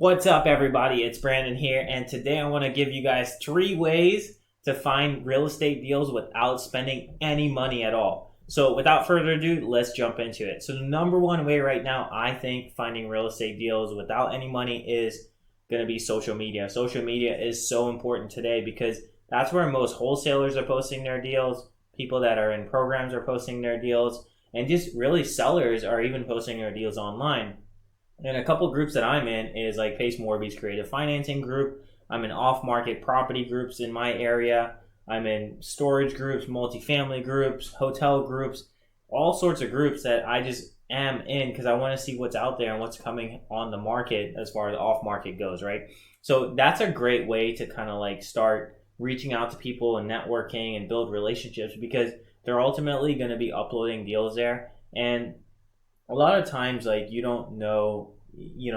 What's up, everybody? It's Brandon here, and today I want to give you guys 3 ways to find real estate deals without spending any money at all. So, without further ado, let's jump into it. So, the number one way right now, I think, finding real estate deals without any money is going to be social media. Social media is so important today because that's where most wholesalers are posting their deals, people that are in programs are posting their deals, and just really sellers are even posting their deals online. And a couple groups that I'm in is like Pace Morby's creative financing group. I'm in off-market property groups in my area. I'm in storage groups, multifamily groups, hotel groups, all sorts of groups that I just am in because I want to see what's out there and what's coming on the market as far as off-market goes, right? So that's a great way to kind of like start reaching out to people and networking and build relationships because they're ultimately going to be uploading deals there. And a lot of times like you don't know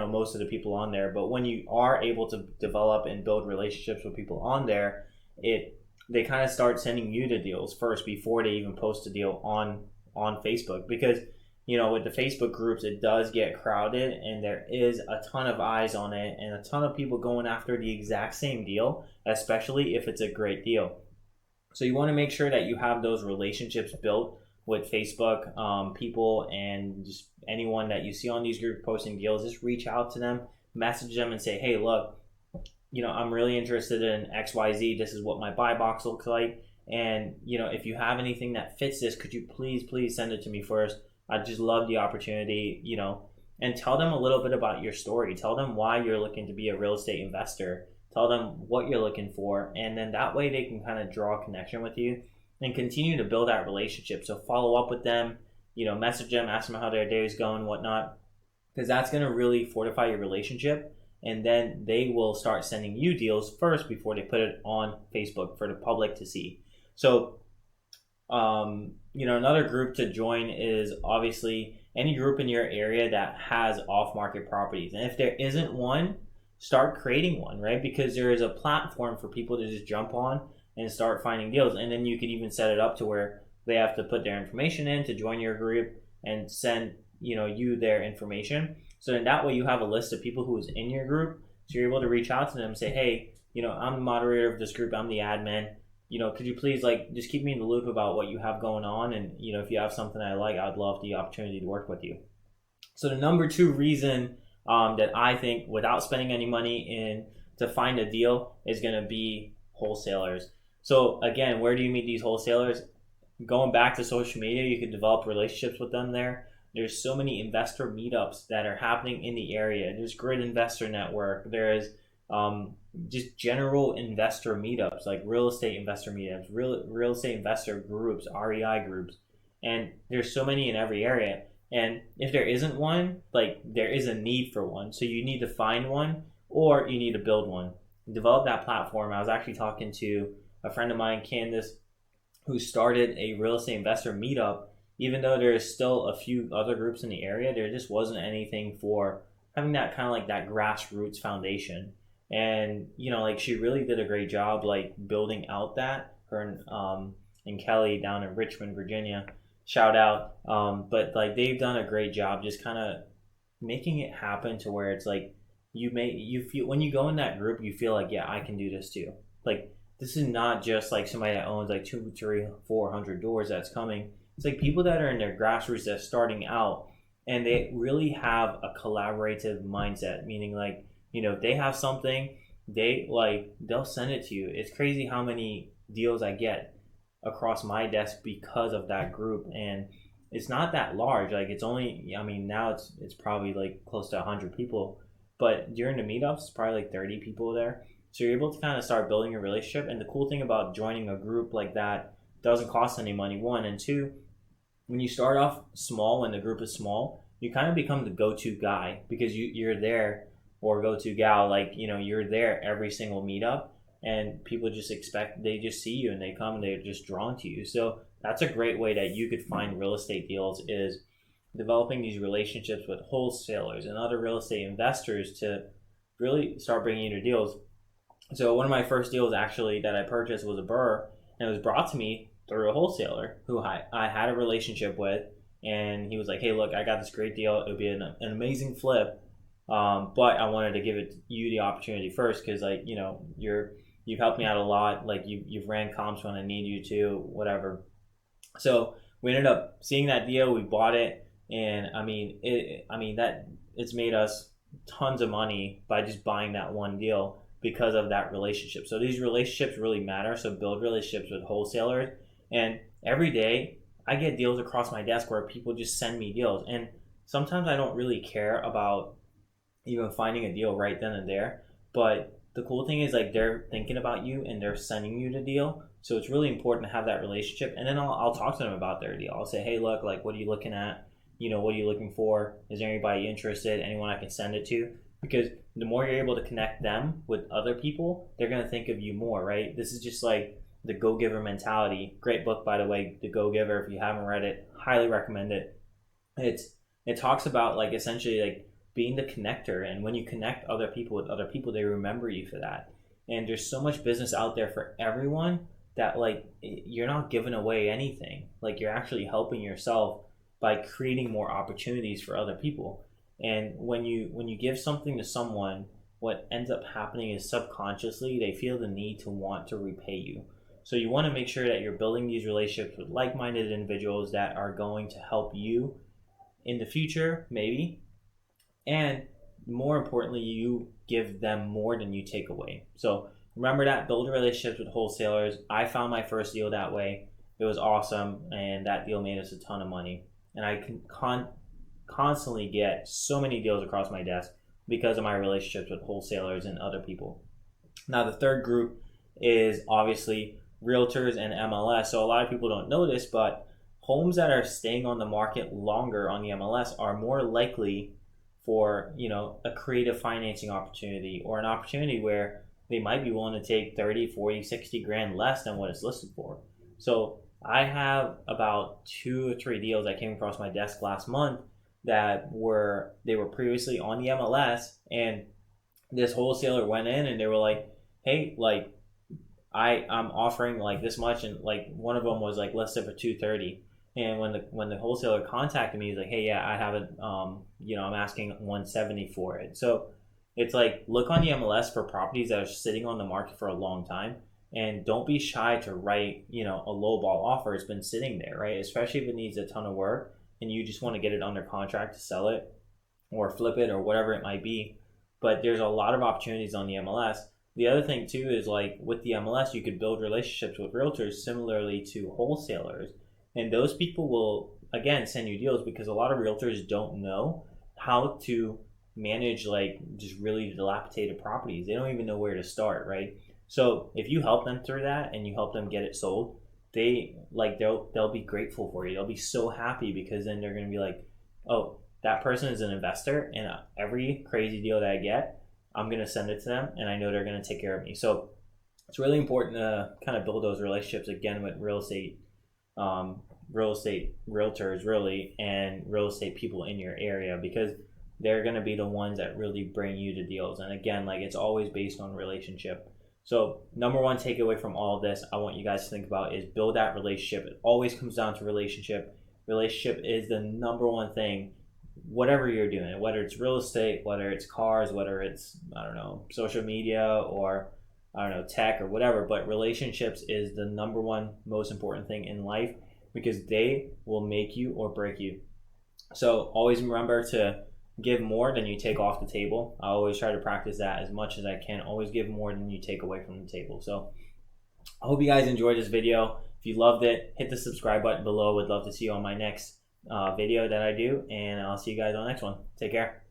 most of the people on there, but when you are able to develop and build relationships with people on there, they kind of start sending you the deals first before they even post a deal on Facebook because with the Facebook groups it does get crowded and there is a ton of eyes on it and a ton of people going after the exact same deal, especially if it's a great deal. So you want to make sure that you have those relationships built with Facebook people and just anyone that you see on these groups posting deals. Just reach out to them, message them and say, hey, look, I'm really interested in XYZ. This is what my buy box looks like. And, if you have anything that fits this, could you please send it to me first? I'd just love the opportunity, and tell them a little bit about your story. Tell them why you're looking to be a real estate investor. Tell them what you're looking for. And then that way they can kind of draw a connection with you and continue to build that relationship. So follow up with them, message them, ask them how their day is going, whatnot, because that's going to really fortify your relationship. And then they will start sending you deals first before they put it on Facebook for the public to see. So, another group to join is obviously any group in your area that has off-market properties. And if there isn't one, start creating one, right? Because there is a platform for people to just jump on and start finding deals. And then you could even set it up to where they have to put their information in to join your group and send you their information. So in that way you have a list of people who is in your group. So you're able to reach out to them and say, hey, I'm the moderator of this group, I'm the admin. Could you please just keep me in the loop about what you have going on? And if you have something I like, I'd love the opportunity to work with you. So the number two reason that I think without spending any money in to find a deal is going to be wholesalers. So again, where do you meet these wholesalers? Going back to social media, you can develop relationships with them there. There's so many investor meetups that are happening in the area. There's Grid Investor Network. There is just general investor meetups, like real estate investor meetups, real estate investor groups, REI groups. And there's so many in every area. And if there isn't one, there is a need for one. So you need to find one or you need to build one. Develop that platform. I was actually talking to a friend of mine, Candace, who started a real estate investor meetup. Even though there is still a few other groups in the area, there just wasn't anything for having that kind of like that grassroots foundation. And she really did a great job building out that. Her and Kelly down in Richmond, Virginia, shout out. But they've done a great job just kind of making it happen to where it's you feel when you go in that group, you feel yeah, I can do this too. This is not just somebody that owns 200, 300, 400 doors that's coming. It's people that are in their grassroots that's starting out and they really have a collaborative mindset, meaning if they have something, they'll send it to you. It's crazy how many deals I get across my desk because of that group. And it's not that large. It's only, now it's probably close to 100 people, but during the meetups, it's probably 30 people there. So you're able to kind of start building a relationship. And the cool thing about joining a group like that doesn't cost any money, one. And two, when you start off small, when the group is small, you kind of become the go-to guy because you're there, or go-to gal, you're there every single meetup and people just they just see you and they come and they're just drawn to you. So that's a great way that you could find real estate deals, is developing these relationships with wholesalers and other real estate investors to really start bringing you your deals. So one of my first deals actually that I purchased was a BRRRR, and it was brought to me through a wholesaler who I had a relationship with, and he was like, hey, look, I got this great deal. It would be an amazing flip. But I wanted to give you the opportunity first because, like, you know, you've helped me out a lot. Like, you've ran comps when I need you to, whatever. So we ended up seeing that deal. We bought it, and it's made us tons of money by just buying that one deal because of that relationship. So these relationships really matter. So build relationships with wholesalers, and every day I get deals across my desk where people just send me deals, and sometimes I don't really care about even finding a deal right then and there. But the cool thing is, like, they're thinking about you and they're sending you the deal. So it's really important to have that relationship. And then I'll talk to them about their deal. I'll say, hey, look, like, what are you looking at? You know, what are you looking for? Is there anybody interested? Anyone I can send it to? Because the more you're able to connect them with other people, they're going to think of you more, right? This is just like the Go-Giver mentality. Great book, by the way, The Go-Giver. If you haven't read it, highly recommend it. It talks about, like, essentially, like, being the connector, and when you connect other people with other people, they remember you for that. And there's so much business out there for everyone that, like, you're not giving away anything. Like, you're actually helping yourself by creating more opportunities for other people. And when you give something to someone, what ends up happening is subconsciously they feel the need to want to repay you. So you want to make sure that you're building these relationships with like-minded individuals that are going to help you in the future, maybe. And more importantly, you give them more than you take away. So remember that, build relationships with wholesalers. I found my first deal that way. It was awesome, and that deal made us a ton of money. And I can constantly get so many deals across my desk because of my relationships with wholesalers and other people. Now, the third group is obviously realtors and MLS. So a lot of people don't know this, but homes that are staying on the market longer on the MLS are more likely for, you know, a creative financing opportunity, or an opportunity where they might be willing to take 30, 40, 60 grand less than what it's listed for. So I have about 2 or 3 deals that came across my desk last month that were previously on the MLS, and this wholesaler went in and they were like, hey, like, I'm offering like this much, and like one of them was like listed for 230. And when the wholesaler contacted me, he's like, hey, yeah, I have it, you know, I'm asking 170 for it. So it's like, look on the MLS for properties that are sitting on the market for a long time, and don't be shy to write, you know, a lowball offer. It's been sitting there, right? Especially if it needs a ton of work and you just want to get it under contract to sell it or flip it or whatever it might be. But there's a lot of opportunities on the MLS. The other thing too is, like, with the MLS, you could build relationships with realtors similarly to wholesalers. And those people will, again, send you deals, because a lot of realtors don't know how to manage, like, just really dilapidated properties. They don't even know where to start, right? So if you help them through that and you help them get it sold, they'll be grateful for you. They'll be so happy, because then they're going to be like, oh, that person is an investor, and every crazy deal that I get, I'm going to send it to them, and I know they're going to take care of me. So it's really important to kind of build those relationships, again, with real estate realtors, really, and real estate people in your area, because they're going to be the ones that really bring you the deals. And again, like, it's always based on relationship. So number one takeaway from all of this I want you guys to think about is build that relationship. It always comes down to relationship. Relationship is the number one thing, whatever you're doing, whether it's real estate, whether it's cars, whether it's, I don't know, social media, or I don't know, tech or whatever. But relationships is the number one most important thing in life, because they will make you or break you. So always remember to give more than you take off the table. I always try to practice that as much as I can. Always give more than you take away from the table. So I hope you guys enjoyed this video. If you loved it, hit the subscribe button below. Would love to see you on my next video that I do, and I'll see you guys on the next one. Take care.